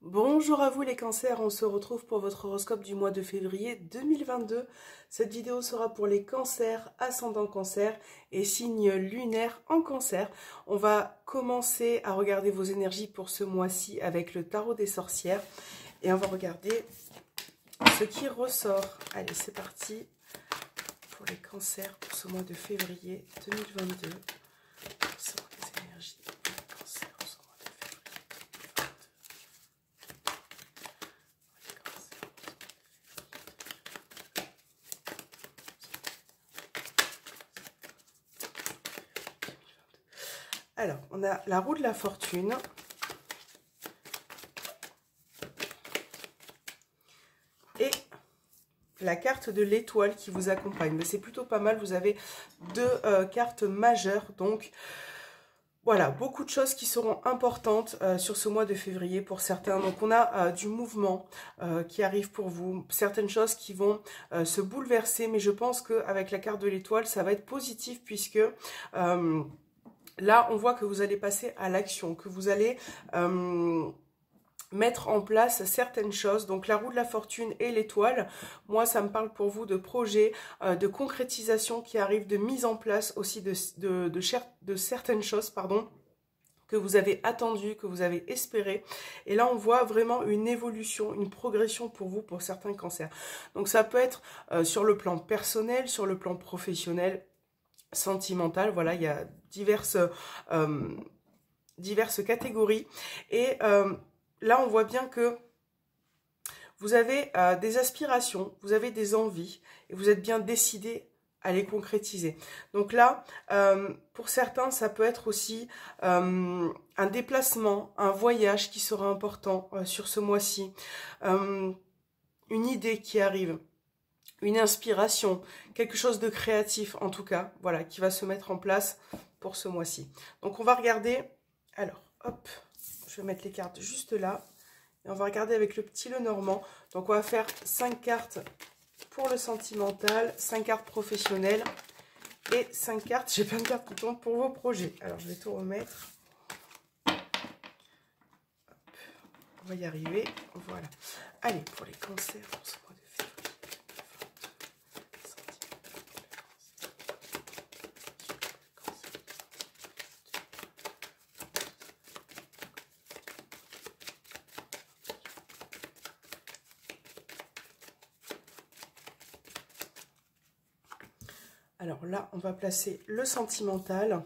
Bonjour à vous les cancers, on se retrouve pour votre horoscope du mois de février 2022. Cette vidéo sera pour les cancers, ascendant cancer et signes lunaires en cancer. On va commencer à regarder vos énergies pour ce mois-ci avec le tarot des sorcières. Et on va regarder ce qui ressort. Allez, c'est parti pour les cancers pour ce mois de février 2022. Alors, on a la roue de la fortune. Et la carte de l'étoile qui vous accompagne. Mais c'est plutôt pas mal, vous avez deux cartes majeures. Donc, voilà, beaucoup de choses qui seront importantes sur ce mois de février pour certains. Donc, on a du mouvement qui arrive pour vous. Certaines choses qui vont se bouleverser. Mais je pense qu'avec la carte de l'étoile, ça va être positif puisque... là, on voit que vous allez passer à l'action, que vous allez mettre en place certaines choses. Donc, la roue de la fortune et l'étoile, moi, ça me parle pour vous de projets, de concrétisation qui arrivent, de mise en place aussi de certaines choses, pardon, que vous avez attendu, que vous avez espéré. Et là, on voit vraiment une évolution, une progression pour vous, pour certains cancers. Donc, ça peut être sur le plan personnel, sur le plan professionnel, sentimentale, voilà, il y a diverses catégories. Et là, on voit bien que vous avez des aspirations, vous avez des envies, et vous êtes bien décidé à les concrétiser. Donc là, pour certains, ça peut être aussi un déplacement, un voyage qui sera important sur ce mois-ci, une idée qui arrive, une inspiration, quelque chose de créatif en tout cas, voilà, qui va se mettre en place pour ce mois-ci. Donc on va regarder, alors hop, je vais mettre les cartes juste là, et on va regarder avec le petit Lenormand. Donc on va faire 5 cartes pour le sentimental, 5 cartes professionnelles, et 5 cartes, j'ai plein de cartes qui tombent pour vos projets. Alors je vais tout remettre. Hop, on va y arriver, voilà. Allez, pour les cancers, pour ce mois de février. Alors là, on va placer le sentimental.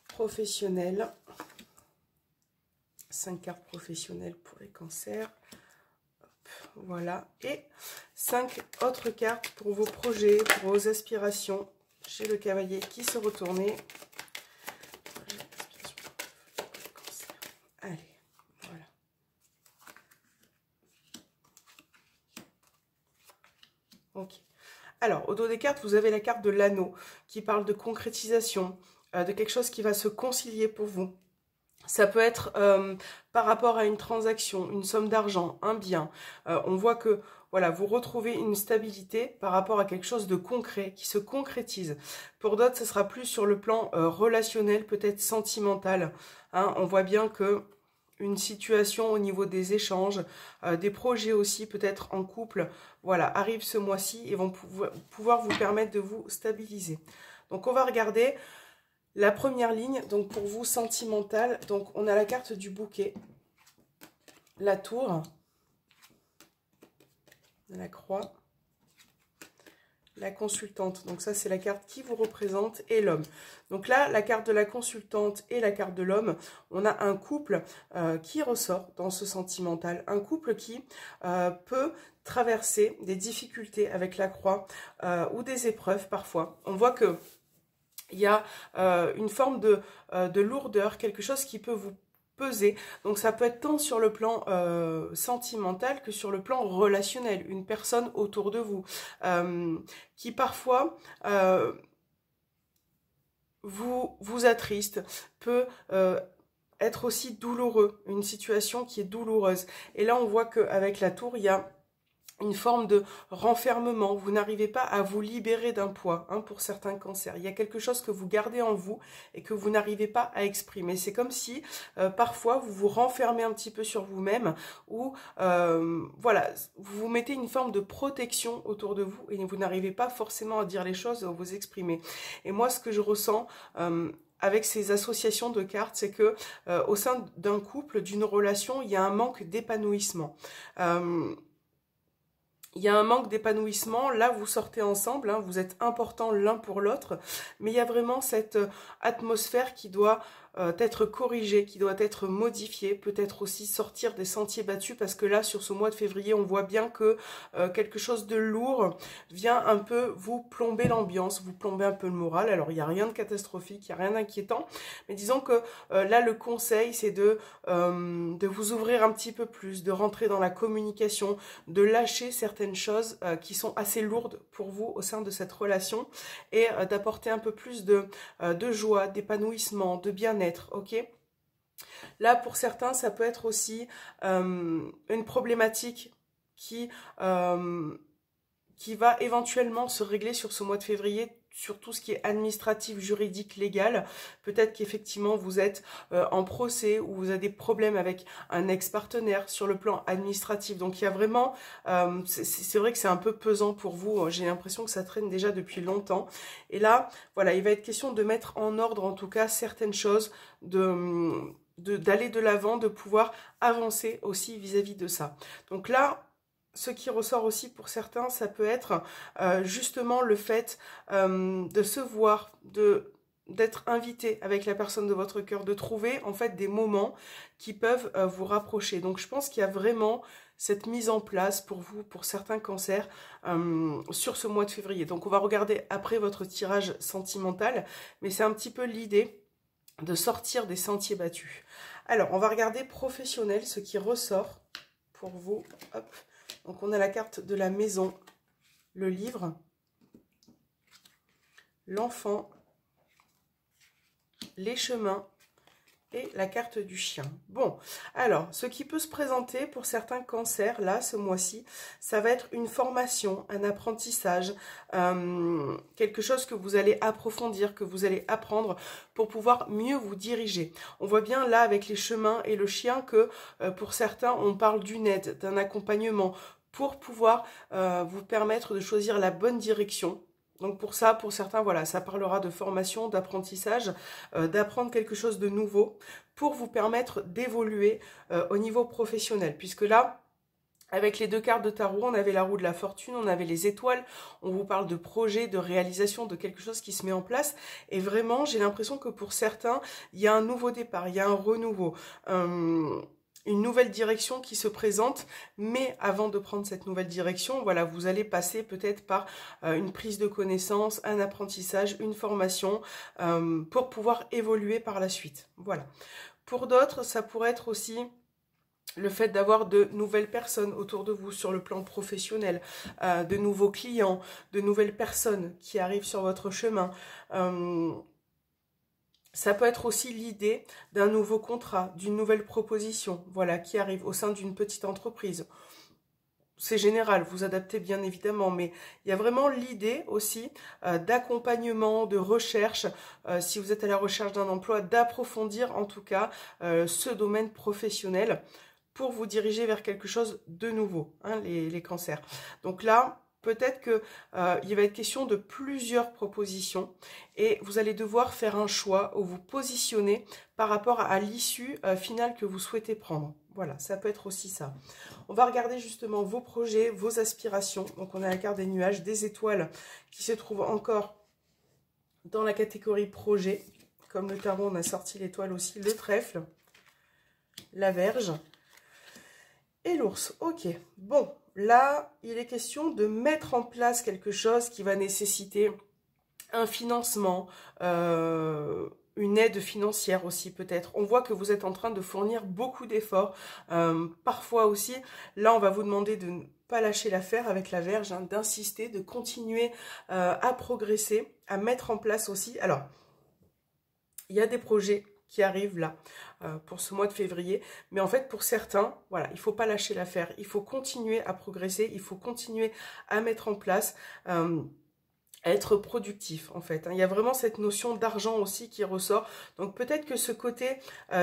Professionnel. 5 cartes professionnelles pour les cancers. Hop, voilà. Et 5 autres cartes pour vos projets, pour vos aspirations. J'ai le cavalier qui se retournait. Allez, voilà. Ok. Alors, au dos des cartes, vous avez la carte de l'anneau qui parle de concrétisation, de quelque chose qui va se concilier pour vous. Ça peut être par rapport à une transaction, une somme d'argent, un bien. On voit que voilà, vous retrouvez une stabilité par rapport à quelque chose de concret, qui se concrétise. Pour d'autres, ce sera plus sur le plan relationnel, peut-être sentimental. Hein, on voit bien que une situation au niveau des échanges, des projets aussi, peut-être en couple, voilà, arrivent ce mois-ci et vont pouvoir vous permettre de vous stabiliser. Donc, on va regarder la première ligne, donc pour vous, sentimentale. Donc, on a la carte du bouquet, la tour, la croix, la consultante. Donc, ça, c'est la carte qui vous représente et l'homme. Donc là, la carte de la consultante et la carte de l'homme, on a un couple qui ressort dans ce sentimental. Un couple qui peut traverser des difficultés avec la croix ou des épreuves parfois. On voit que il y a une forme de lourdeur, quelque chose qui peut vous peser. Donc ça peut être tant sur le plan sentimental que sur le plan relationnel. Une personne autour de vous qui parfois vous attriste, peut être aussi douloureux, une situation qui est douloureuse. Et là, on voit qu'avec la tour, il y a une forme de renfermement, vous n'arrivez pas à vous libérer d'un poids, hein, pour certains cancers. Il y a quelque chose que vous gardez en vous et que vous n'arrivez pas à exprimer. C'est comme si parfois vous vous renfermez un petit peu sur vous-même ou voilà, vous mettez une forme de protection autour de vous et vous n'arrivez pas forcément à dire les choses, à vous exprimer. Et moi, ce que je ressens avec ces associations de cartes, c'est que au sein d'un couple, d'une relation, il y a un manque d'épanouissement. Il y a un manque d'épanouissement, là vous sortez ensemble, hein, vous êtes importants l'un pour l'autre, mais il y a vraiment cette atmosphère qui doit être corrigée, qui doit être modifiée, peut-être aussi sortir des sentiers battus, parce que là sur ce mois de février on voit bien que quelque chose de lourd vient un peu vous plomber l'ambiance, vous plomber un peu le moral. Alors il n'y a rien de catastrophique, il n'y a rien d'inquiétant, mais disons que là le conseil c'est de vous ouvrir un petit peu plus, de rentrer dans la communication, de lâcher certaines choses qui sont assez lourdes pour vous au sein de cette relation et d'apporter un peu plus de joie, d'épanouissement, de bien-être, ok ? Là, pour certains, ça peut être aussi une problématique qui va éventuellement se régler sur ce mois de février, sur tout ce qui est administratif, juridique, légal. Peut-être qu'effectivement vous êtes en procès ou vous avez des problèmes avec un ex-partenaire sur le plan administratif. Donc il y a vraiment, c'est vrai que c'est un peu pesant pour vous. J'ai l'impression que ça traîne déjà depuis longtemps. Et là, voilà, il va être question de mettre en ordre en tout cas certaines choses, d'aller de l'avant, de pouvoir avancer aussi vis-à-vis de ça. Donc là, ce qui ressort aussi pour certains, ça peut être justement le fait de se voir, d'être invité avec la personne de votre cœur, de trouver en fait des moments qui peuvent vous rapprocher. Donc je pense qu'il y a vraiment cette mise en place pour vous, pour certains cancers, sur ce mois de février. Donc on va regarder après votre tirage sentimental, mais c'est un petit peu l'idée de sortir des sentiers battus. Alors on va regarder professionnel, ce qui ressort pour vous. Hop. Donc on a la carte de la maison, le livre, l'enfant, les chemins et la carte du chien. Bon, alors, ce qui peut se présenter pour certains cancers, là, ce mois-ci, ça va être une formation, un apprentissage, quelque chose que vous allez approfondir, que vous allez apprendre pour pouvoir mieux vous diriger. On voit bien là, avec les chemins et le chien, que pour certains, on parle d'une aide, d'un accompagnement, pour pouvoir vous permettre de choisir la bonne direction. Donc pour ça, pour certains, voilà, ça parlera de formation, d'apprentissage, d'apprendre quelque chose de nouveau pour vous permettre d'évoluer au niveau professionnel. Puisque là, avec les deux cartes de tarot, on avait la roue de la fortune, on avait les étoiles, on vous parle de projet, de réalisation, de quelque chose qui se met en place. Et vraiment, j'ai l'impression que pour certains, il y a un nouveau départ, il y a un renouveau. Une nouvelle direction qui se présente, mais avant de prendre cette nouvelle direction, voilà, vous allez passer peut-être par une prise de connaissance, un apprentissage, une formation pour pouvoir évoluer par la suite. Voilà. Pour d'autres, ça pourrait être aussi le fait d'avoir de nouvelles personnes autour de vous sur le plan professionnel, de nouveaux clients, de nouvelles personnes qui arrivent sur votre chemin. Ça peut être aussi l'idée d'un nouveau contrat, d'une nouvelle proposition, voilà, qui arrive au sein d'une petite entreprise. C'est général, vous adaptez bien évidemment, mais il y a vraiment l'idée aussi d'accompagnement, de recherche, si vous êtes à la recherche d'un emploi, d'approfondir en tout cas ce domaine professionnel pour vous diriger vers quelque chose de nouveau, hein, les cancers. Donc là, peut-être que il va être question de plusieurs propositions et vous allez devoir faire un choix ou vous positionner par rapport à l'issue finale que vous souhaitez prendre. Voilà, ça peut être aussi ça. On va regarder justement vos projets, vos aspirations. Donc on a la carte des nuages, des étoiles qui se trouvent encore dans la catégorie projet. Comme le tarot, on a sorti l'étoile aussi, le trèfle, la verge et l'ours. Ok, bon. Là, il est question de mettre en place quelque chose qui va nécessiter un financement, une aide financière aussi peut-être. On voit que vous êtes en train de fournir beaucoup d'efforts. Parfois aussi, là, on va vous demander de ne pas lâcher l'affaire avec la Vierge, hein, d'insister, de continuer à progresser, à mettre en place aussi. Alors, il y a des projets qui arrive là pour ce mois de février. Mais en fait, pour certains, voilà, il ne faut pas lâcher l'affaire. Il faut continuer à progresser, il faut continuer à mettre en place, à être productif en fait. Il y a vraiment cette notion d'argent aussi qui ressort. Donc peut-être que ce côté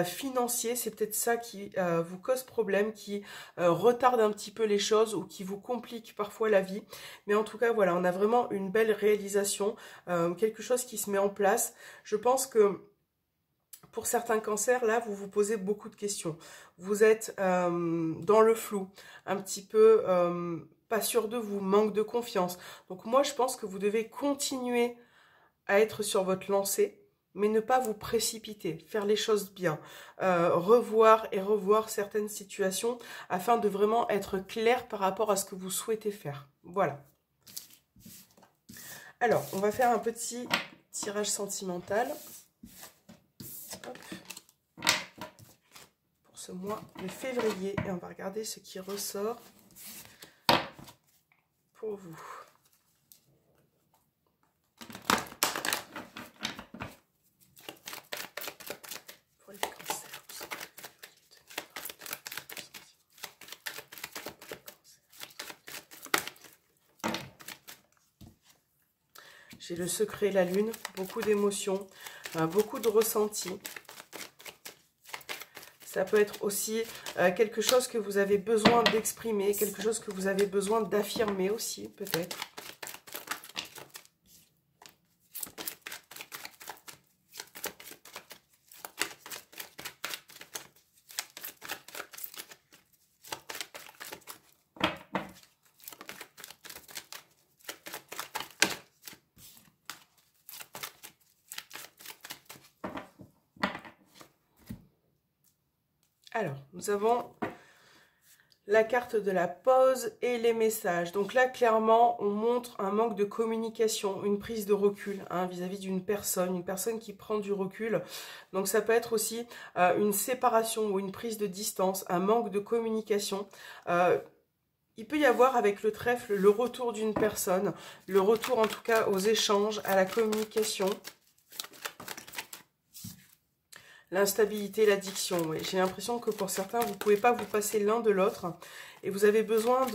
financier, c'est peut-être ça qui vous cause problème, qui retarde un petit peu les choses ou qui vous complique parfois la vie. Mais en tout cas, voilà, on a vraiment une belle réalisation, quelque chose qui se met en place. Je pense que pour certains cancers, là, vous vous posez beaucoup de questions. Vous êtes dans le flou, un petit peu pas sûr de vous, manque de confiance. Donc moi, je pense que vous devez continuer à être sur votre lancée, mais ne pas vous précipiter, faire les choses bien, revoir et revoir certaines situations afin de vraiment être clair par rapport à ce que vous souhaitez faire. Voilà. Alors, on va faire un petit tirage sentimental. Hop. Pour ce mois de février. Et on va regarder ce qui ressort pour vous. Pour les cancers. J'ai le secret, la lune, beaucoup d'émotions, beaucoup de ressentis. Ça peut être aussi quelque chose que vous avez besoin d'exprimer, quelque chose que vous avez besoin d'affirmer aussi, peut-être. Alors, nous avons la carte de la pause et les messages. Donc là, clairement, on montre un manque de communication, une prise de recul vis-à-vis d'une personne, une personne qui prend du recul. Donc ça peut être aussi une séparation ou une prise de distance, un manque de communication. Il peut y avoir avec le trèfle le retour d'une personne, le retour en tout cas aux échanges, à la communication. L'instabilité, l'addiction, oui. J'ai l'impression que pour certains, vous ne pouvez pas vous passer l'un de l'autre. Et vous avez besoin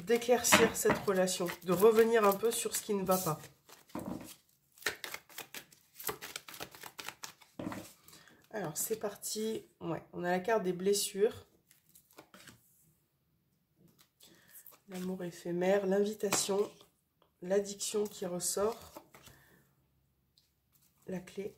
d'éclaircir cette relation, de revenir un peu sur ce qui ne va pas. Alors, c'est parti. Ouais, on a la carte des blessures. L'amour éphémère, l'invitation, l'addiction qui ressort. La clé.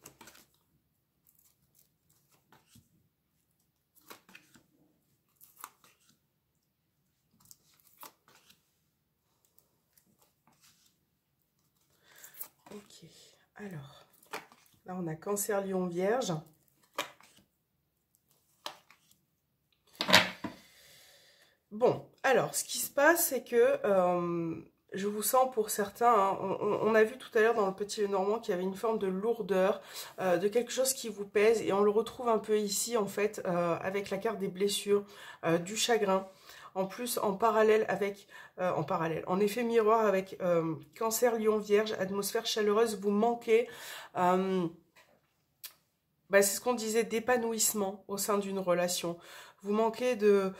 Ok, alors, là on a Cancer, Lion, Vierge. Bon, alors, ce qui se passe, c'est que je vous sens pour certains, on a vu tout à l'heure dans le Petit Lenormand qu'il y avait une forme de lourdeur, de quelque chose qui vous pèse, et on le retrouve un peu ici, en fait, avec la carte des blessures, du chagrin. En plus, en parallèle avec, en effet miroir avec Cancer, Lion, Vierge, atmosphère chaleureuse, vous manquez, c'est ce qu'on disait, d'épanouissement au sein d'une relation. Vous manquez de,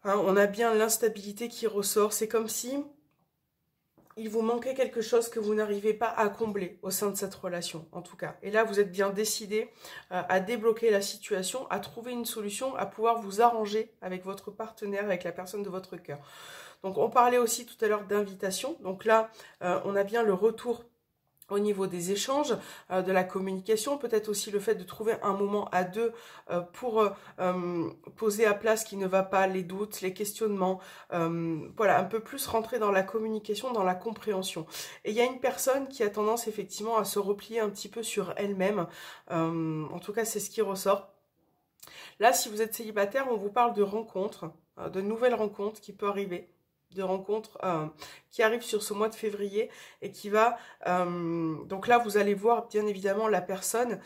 on a bien l'instabilité qui ressort, c'est comme si il vous manquait quelque chose que vous n'arrivez pas à combler au sein de cette relation, en tout cas. Et là, vous êtes bien décidé à débloquer la situation, à trouver une solution, à pouvoir vous arranger avec votre partenaire, avec la personne de votre cœur. Donc, on parlait aussi tout à l'heure d'invitation. Donc là, on a bien le retour au niveau des échanges, de la communication, peut-être aussi le fait de trouver un moment à deux pour poser à plat ce qui ne va pas, les doutes, les questionnements, voilà, un peu plus rentrer dans la communication, dans la compréhension. Et il y a une personne qui a tendance effectivement à se replier un petit peu sur elle-même, en tout cas c'est ce qui ressort. Là, si vous êtes célibataire, on vous parle de rencontres, de nouvelles rencontres qui peuvent arriver, de rencontres qui arrivent sur ce mois de février et qui va... donc là, vous allez voir bien évidemment la personne.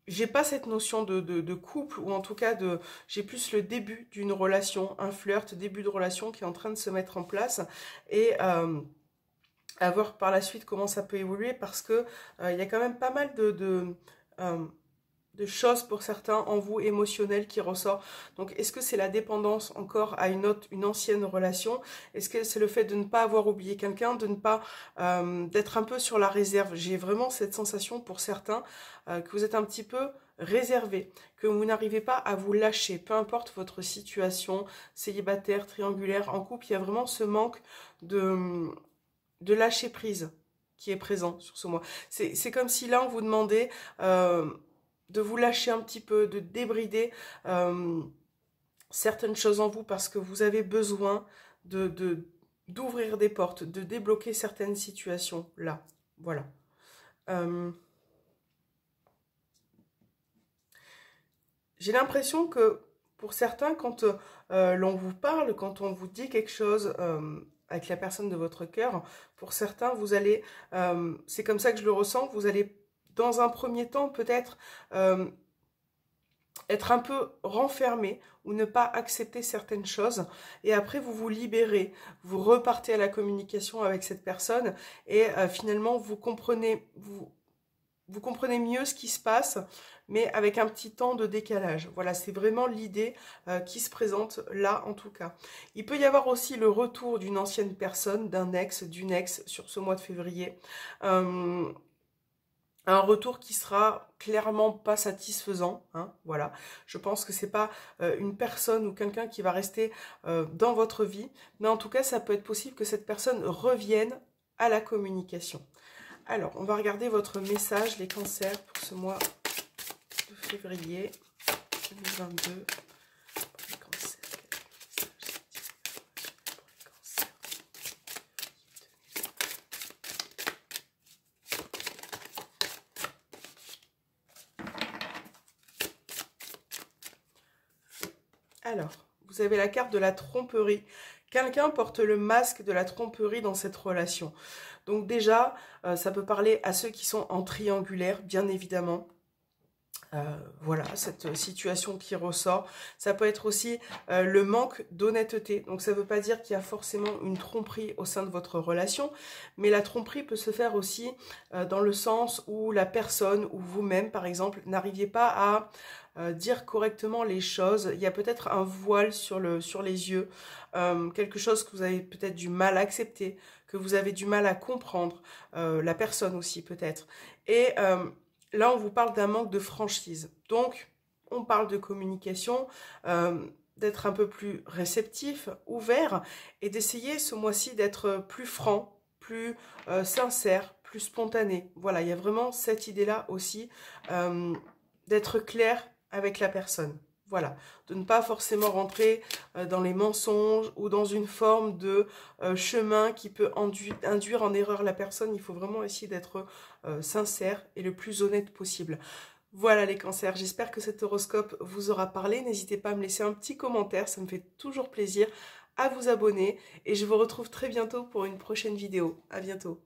J'ai pas cette notion de couple, ou en tout cas j'ai plus le début d'une relation, un flirt, début de relation qui est en train de se mettre en place. Et À voir par la suite comment ça peut évoluer parce que il y a quand même pas mal de choses pour certains en vous émotionnelles qui ressort. Donc est-ce que c'est la dépendance encore à une ancienne relation? Est-ce que c'est le fait de ne pas avoir oublié quelqu'un, de ne pas d'être un peu sur la réserve? J'ai vraiment cette sensation pour certains que vous êtes un petit peu réservé, que vous n'arrivez pas à vous lâcher, peu importe votre situation, célibataire, triangulaire, en couple, il y a vraiment ce manque de lâcher prise qui est présent sur ce mois. C'est comme si là on vous demandait de vous lâcher un petit peu, de débrider certaines choses en vous parce que vous avez besoin d'ouvrir des portes, de débloquer certaines situations là. Voilà. J'ai l'impression que pour certains, quand l'on vous parle, quand on vous dit quelque chose avec la personne de votre cœur, pour certains, vous allez, c'est comme ça que je le ressens, vous allez dans un premier temps peut-être être un peu renfermé ou ne pas accepter certaines choses et après vous vous libérez, vous repartez à la communication avec cette personne et finalement vous comprenez mieux ce qui se passe, mais avec un petit temps de décalage. Voilà, c'est vraiment l'idée qui se présente là, en tout cas. Il peut y avoir aussi le retour d'une ancienne personne, d'un ex, d'une ex, sur ce mois de février. Un retour qui sera clairement pas satisfaisant, hein, voilà. Je pense que c'est pas une personne ou quelqu'un qui va rester dans votre vie, mais en tout cas, ça peut être possible que cette personne revienne à la communication. Alors, on va regarder votre message, les cancers, pour ce mois de février 2022. Les cancers, alors, vous avez la carte de la tromperie. Quelqu'un porte le masque de la tromperie dans cette relation. Donc déjà, ça peut parler à ceux qui sont en triangulaire, bien évidemment. Voilà, cette situation qui ressort. Ça peut être aussi le manque d'honnêteté. Donc ça ne veut pas dire qu'il y a forcément une tromperie au sein de votre relation, mais la tromperie peut se faire aussi dans le sens où la personne ou vous-même, par exemple, n'arriviez pas à dire correctement les choses. Il y a peut-être un voile sur les yeux, quelque chose que vous avez peut-être du mal à accepter, que vous avez du mal à comprendre, la personne aussi peut-être. Et là, on vous parle d'un manque de franchise. Donc, on parle de communication, d'être un peu plus réceptif, ouvert, et d'essayer ce mois-ci d'être plus franc, plus sincère, plus spontané. Voilà, il y a vraiment cette idée-là aussi, d'être clair avec la personne. Voilà, de ne pas forcément rentrer dans les mensonges ou dans une forme de chemin qui peut induire en erreur la personne. Il faut vraiment essayer d'être sincère et le plus honnête possible. Voilà les cancers, j'espère que cet horoscope vous aura parlé. N'hésitez pas à me laisser un petit commentaire, ça me fait toujours plaisir, à vous abonner. Et je vous retrouve très bientôt pour une prochaine vidéo. À bientôt.